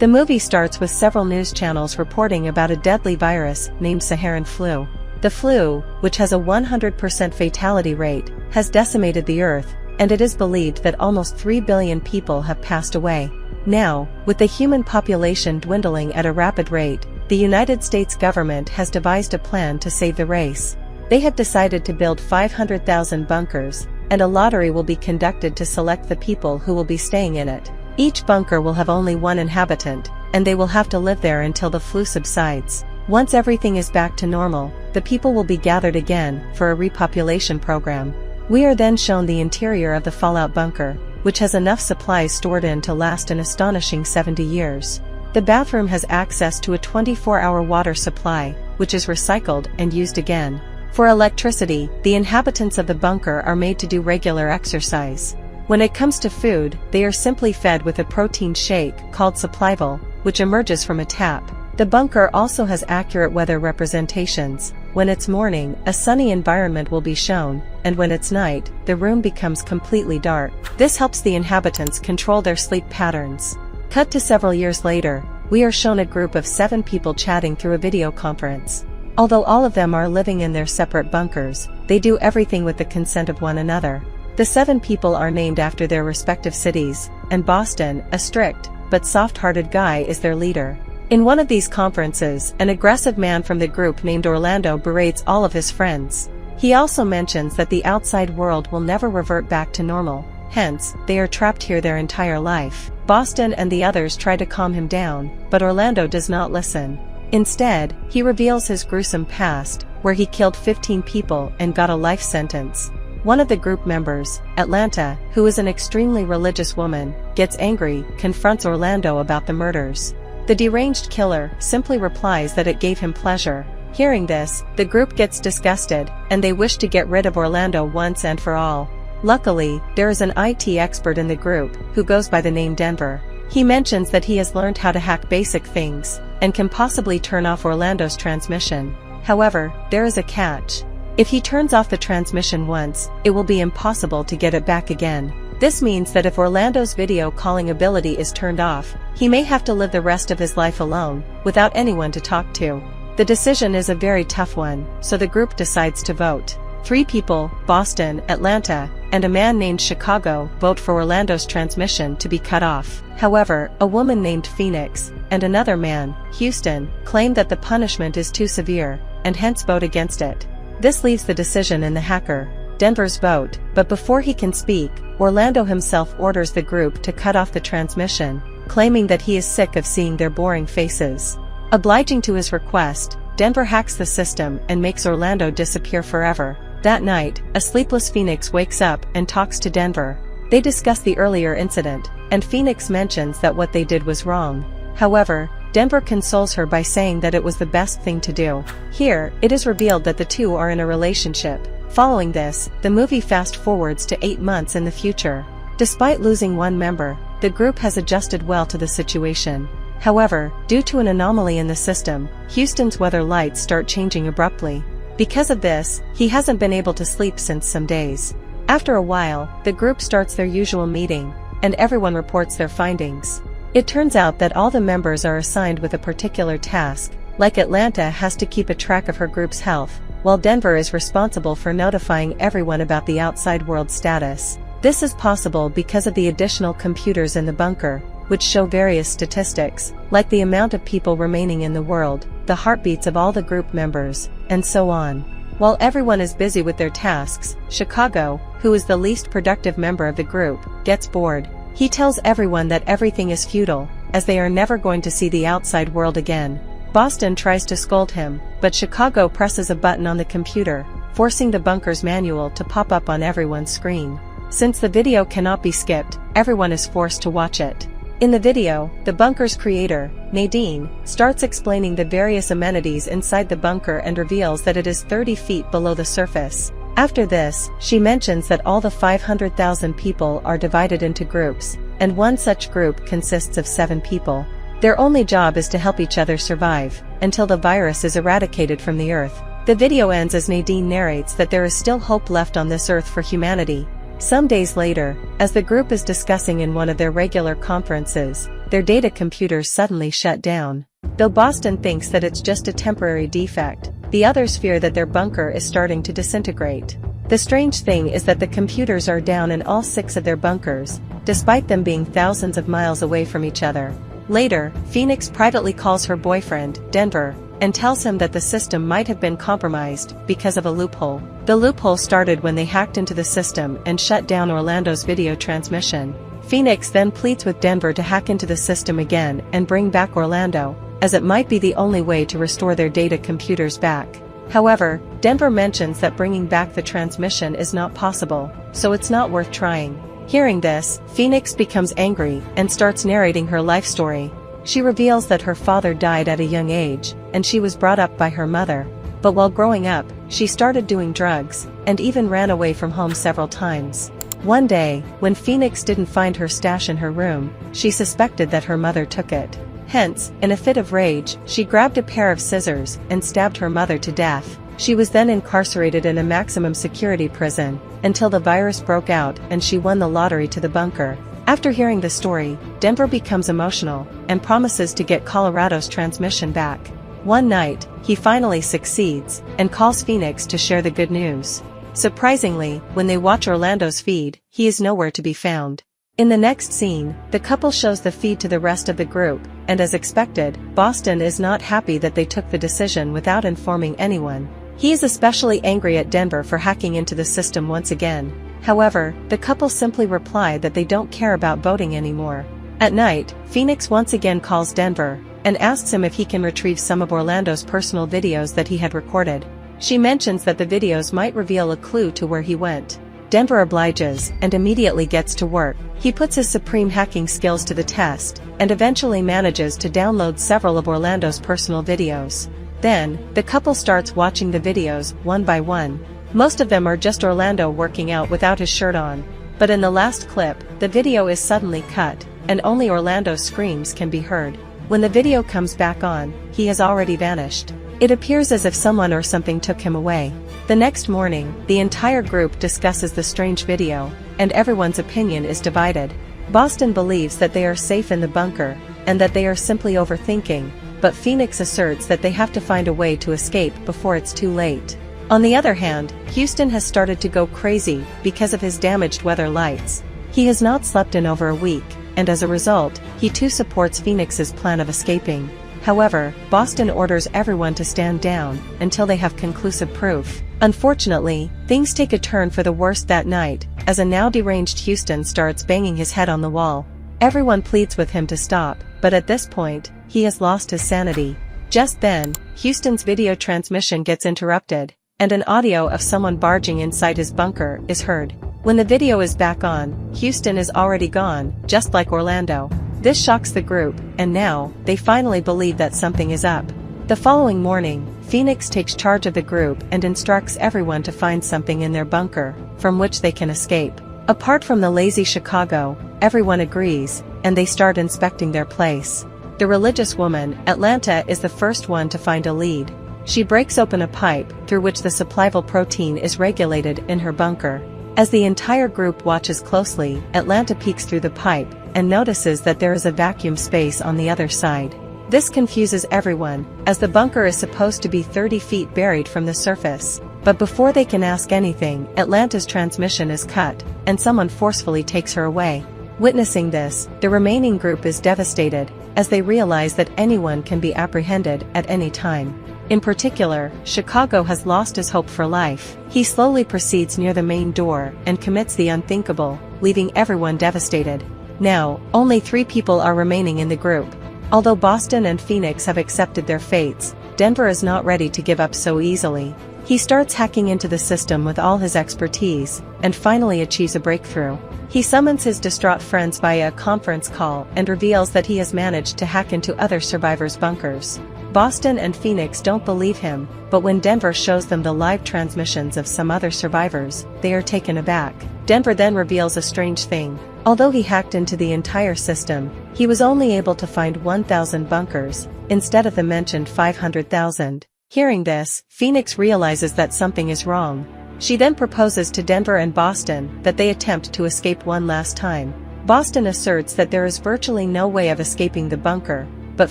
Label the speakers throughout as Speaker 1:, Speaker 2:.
Speaker 1: The movie starts with several news channels reporting about a deadly virus named Saharan flu. The flu, which has a 100% fatality rate, has decimated the Earth, and it is believed that almost 3 billion people have passed away. Now, with the human population dwindling at a rapid rate, the United States government has devised a plan to save the race. They have decided to build 500,000 bunkers, and a lottery will be conducted to select the people who will be staying in it. Each bunker will have only one inhabitant, and they will have to live there until the flu subsides. Once everything is back to normal, the people will be gathered again for a repopulation program. We are then shown the interior of the fallout bunker, which has enough supplies stored in to last an astonishing 70 years. The bathroom has access to a 24-hour water supply, which is recycled and used again. For electricity, the inhabitants of the bunker are made to do regular exercise. When it comes to food, they are simply fed with a protein shake called Supplyval, which emerges from a tap. The bunker also has accurate weather representations. When it's morning, a sunny environment will be shown, and when it's night, the room becomes completely dark. This helps the inhabitants control their sleep patterns. Cut to several years later, we are shown a group of 7 people chatting through a video conference. Although all of them are living in their separate bunkers, they do everything with the consent of one another. The 7 people are named after their respective cities, and Boston, a strict, but soft-hearted guy, is their leader. In one of these conferences, an aggressive man from the group named Orlando berates all of his friends. He also mentions that the outside world will never revert back to normal, hence, they are trapped here their entire life. Boston and the others try to calm him down, but Orlando does not listen. Instead, he reveals his gruesome past, where he killed 15 people and got a life sentence. One of the group members, Atlanta, who is an extremely religious woman, gets angry, confronts Orlando about the murders. The deranged killer simply replies that it gave him pleasure. Hearing this, the group gets disgusted, and they wish to get rid of Orlando once and for all. Luckily, there is an IT expert in the group, who goes by the name Denver. He mentions that he has learned how to hack basic things, and can possibly turn off Orlando's transmission. However, there is a catch. If he turns off the transmission once, it will be impossible to get it back again. This means that if Orlando's video calling ability is turned off, he may have to live the rest of his life alone, without anyone to talk to. The decision is a very tough one, so the group decides to vote. 3 people, Boston, Atlanta, and a man named Chicago, vote for Orlando's transmission to be cut off. However, a woman named Phoenix, and another man, Houston, claim that the punishment is too severe, and hence vote against it. This leaves the decision in the hacker, Denver's vote, but before he can speak, Orlando himself orders the group to cut off the transmission, claiming that he is sick of seeing their boring faces. Obliging to his request, Denver hacks the system and makes Orlando disappear forever. That night, a sleepless Phoenix wakes up and talks to Denver. They discuss the earlier incident, and Phoenix mentions that what they did was wrong. However, Denver consoles her by saying that it was the best thing to do. Here, it is revealed that the two are in a relationship. Following this, the movie fast-forwards to 8 months in the future. Despite losing one member, the group has adjusted well to the situation. However, due to an anomaly in the system, Houston's weather lights start changing abruptly. Because of this, he hasn't been able to sleep since some days. After a while, the group starts their usual meeting, and everyone reports their findings. It turns out that all the members are assigned with a particular task, like Atlanta has to keep a track of her group's health, while Denver is responsible for notifying everyone about the outside world status. This is possible because of the additional computers in the bunker, which show various statistics, like the amount of people remaining in the world, the heartbeats of all the group members, and so on. While everyone is busy with their tasks, Chicago, who is the least productive member of the group, gets bored. He tells everyone that everything is futile, as they are never going to see the outside world again. Boston tries to scold him, but Chicago presses a button on the computer, forcing the bunker's manual to pop up on everyone's screen. Since the video cannot be skipped, everyone is forced to watch it. In the video, the bunker's creator, Nadine, starts explaining the various amenities inside the bunker and reveals that it is 30 feet below the surface. After this, she mentions that all the 500,000 people are divided into groups, and one such group consists of 7 people. Their only job is to help each other survive, until the virus is eradicated from the earth. The video ends as Nadine narrates that there is still hope left on this earth for humanity. Some days later, as the group is discussing in one of their regular conferences, their data computers suddenly shut down. Though Boston thinks that it's just a temporary defect, the others fear that their bunker is starting to disintegrate. The strange thing is that the computers are down in all 6 of their bunkers, despite them being thousands of miles away from each other. Later, Phoenix privately calls her boyfriend, Denver, and tells him that the system might have been compromised because of a loophole. The loophole started when they hacked into the system and shut down Orlando's video transmission. Phoenix then pleads with Denver to hack into the system again and bring back Orlando, as it might be the only way to restore their data computers back. However, Denver mentions that bringing back the transmission is not possible, so it's not worth trying. Hearing this, Phoenix becomes angry and starts narrating her life story. She reveals that her father died at a young age, and she was brought up by her mother. But while growing up, she started doing drugs, and even ran away from home several times. One day, when Phoenix didn't find her stash in her room, she suspected that her mother took it. Hence, in a fit of rage, she grabbed a pair of scissors and stabbed her mother to death. She was then incarcerated in a maximum security prison, until the virus broke out and she won the lottery to the bunker. After hearing the story, Denver becomes emotional, and promises to get Colorado's transmission back. One night, he finally succeeds, and calls Phoenix to share the good news. Surprisingly, when they watch Orlando's feed, he is nowhere to be found. In the next scene, the couple shows the feed to the rest of the group, and as expected, Boston is not happy that they took the decision without informing anyone. He is especially angry at Denver for hacking into the system once again. However, the couple simply reply that they don't care about voting anymore. At night, Phoenix once again calls Denver, and asks him if he can retrieve some of Orlando's personal videos that he had recorded. She mentions that the videos might reveal a clue to where he went. Denver obliges, and immediately gets to work. He puts his supreme hacking skills to the test, and eventually manages to download several of Orlando's personal videos. Then, the couple starts watching the videos, one by one. Most of them are just Orlando working out without his shirt on. But in the last clip, the video is suddenly cut, and only Orlando's screams can be heard. When the video comes back on, he has already vanished. It appears as if someone or something took him away. The next morning, the entire group discusses the strange video, and everyone's opinion is divided. Boston believes that they are safe in the bunker, and that they are simply overthinking, but Phoenix asserts that they have to find a way to escape before it's too late. On the other hand, Houston has started to go crazy because of his damaged weather lights. He has not slept in over a week, and as a result, he too supports Phoenix's plan of escaping. However, Boston orders everyone to stand down until they have conclusive proof. Unfortunately, things take a turn for the worst that night, as a now deranged Houston starts banging his head on the wall. Everyone pleads with him to stop, but at this point, he has lost his sanity. Just then, Houston's video transmission gets interrupted, and an audio of someone barging inside his bunker is heard. When the video is back on, Houston is already gone, just like Orlando. This shocks the group, and now, they finally believe that something is up. The following morning, Phoenix takes charge of the group and instructs everyone to find something in their bunker, from which they can escape. Apart from the lazy Chicago, everyone agrees, and they start inspecting their place. The religious woman, Atlanta, is the first one to find a lead. She breaks open a pipe through which the supplyval protein is regulated in her bunker. As the entire group watches closely, Atlanta peeks through the pipe and notices that there is a vacuum space on the other side. This confuses everyone, as the bunker is supposed to be 30 feet buried from the surface. But before they can ask anything, Atlanta's transmission is cut, and someone forcefully takes her away. Witnessing this, the remaining group is devastated, as they realize that anyone can be apprehended at any time. In particular, Chicago has lost his hope for life. He slowly proceeds near the main door and commits the unthinkable, leaving everyone devastated. Now, only 3 people are remaining in the group. Although Boston and Phoenix have accepted their fates, Denver is not ready to give up so easily. He starts hacking into the system with all his expertise, and finally achieves a breakthrough. He summons his distraught friends via a conference call and reveals that he has managed to hack into other survivors' bunkers. Boston and Phoenix don't believe him, but when Denver shows them the live transmissions of some other survivors, they are taken aback. Denver then reveals a strange thing. Although he hacked into the entire system, he was only able to find 1,000 bunkers, instead of the mentioned 500,000. Hearing this, Phoenix realizes that something is wrong. She then proposes to Denver and Boston that they attempt to escape one last time. Boston asserts that there is virtually no way of escaping the bunker, but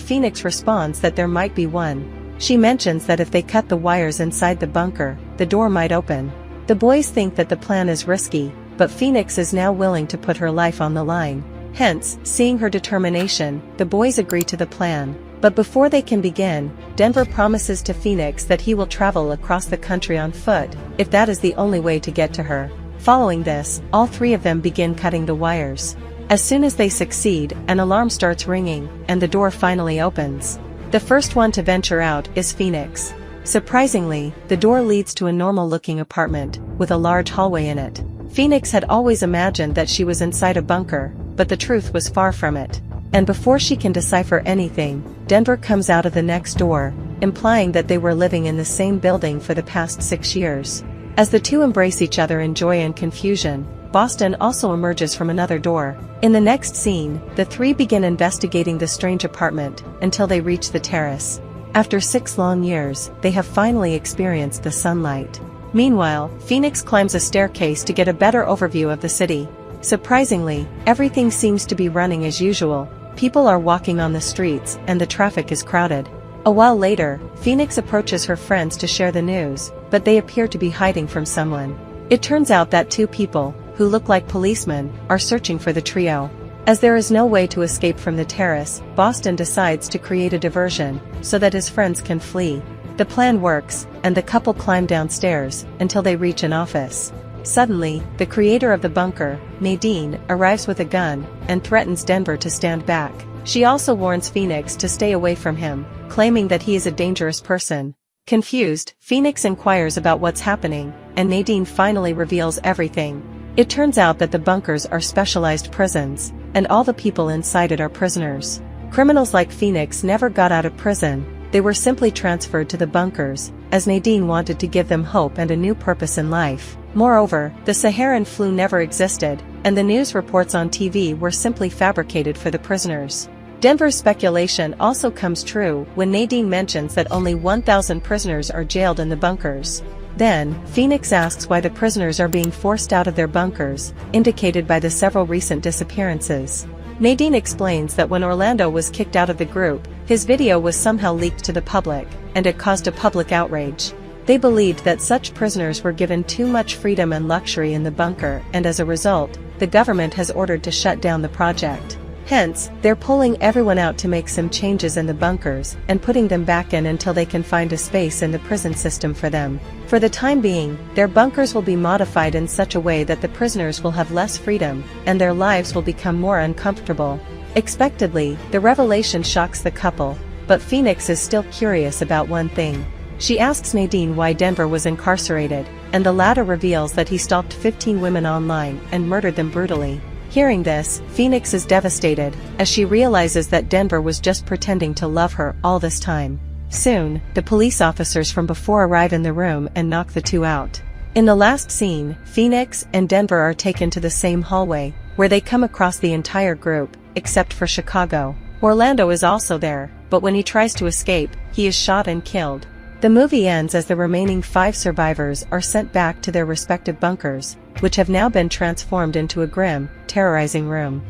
Speaker 1: Phoenix responds that there might be one. She mentions that if they cut the wires inside the bunker, the door might open. The boys think that the plan is risky, but Phoenix is now willing to put her life on the line. Hence, seeing her determination, the boys agree to the plan. But before they can begin, Denver promises to Phoenix that he will travel across the country on foot, if that is the only way to get to her. Following this, all three of them begin cutting the wires. As soon as they succeed, an alarm starts ringing, and the door finally opens. The first one to venture out is Phoenix. Surprisingly, the door leads to a normal-looking apartment, with a large hallway in it. Phoenix had always imagined that she was inside a bunker, but the truth was far from it. And before she can decipher anything, Denver comes out of the next door, implying that they were living in the same building for the past 6 years. As the two embrace each other in joy and confusion, Boston also emerges from another door. In the next scene, the three begin investigating the strange apartment, until they reach the terrace. After 6 long years, they have finally experienced the sunlight. Meanwhile, Phoenix climbs a staircase to get a better overview of the city. Surprisingly, everything seems to be running as usual. People are walking on the streets, and the traffic is crowded. A while later, Phoenix approaches her friends to share the news, but they appear to be hiding from someone. It turns out that 2 people, who look like policemen, are searching for the trio. As there is no way to escape from the terrace, Boston decides to create a diversion, so that his friends can flee. The plan works, and the couple climb downstairs, until they reach an office. Suddenly, the creator of the bunker, Nadine, arrives with a gun, and threatens Denver to stand back. She also warns Phoenix to stay away from him, claiming that he is a dangerous person. Confused, Phoenix inquires about what's happening, and Nadine finally reveals everything. It turns out that the bunkers are specialized prisons, and all the people inside it are prisoners. Criminals like Phoenix never got out of prison, they were simply transferred to the bunkers, as Nadine wanted to give them hope and a new purpose in life. Moreover, the Saharan flu never existed, and the news reports on TV were simply fabricated for the prisoners. Denver's speculation also comes true when Nadine mentions that only 1,000 prisoners are jailed in the bunkers. Then, Phoenix asks why the prisoners are being forced out of their bunkers, indicated by the several recent disappearances. Nadine explains that when Orlando was kicked out of the group, his video was somehow leaked to the public, and it caused a public outrage. They believed that such prisoners were given too much freedom and luxury in the bunker, and as a result, the government has ordered to shut down the project. Hence, they're pulling everyone out to make some changes in the bunkers, and putting them back in until they can find a space in the prison system for them. For the time being, their bunkers will be modified in such a way that the prisoners will have less freedom, and their lives will become more uncomfortable. Expectedly, the revelation shocks the couple, but Phoenix is still curious about one thing. She asks Nadine why Denver was incarcerated, and the latter reveals that he stalked 15 women online and murdered them brutally. Hearing this, Phoenix is devastated, as she realizes that Denver was just pretending to love her all this time. Soon, the police officers from before arrive in the room and knock the two out. In the last scene, Phoenix and Denver are taken to the same hallway, where they come across the entire group, except for Chicago. Orlando is also there, but when he tries to escape, he is shot and killed. The movie ends as the remaining 5 survivors are sent back to their respective bunkers, which have now been transformed into a grim, terrorizing room.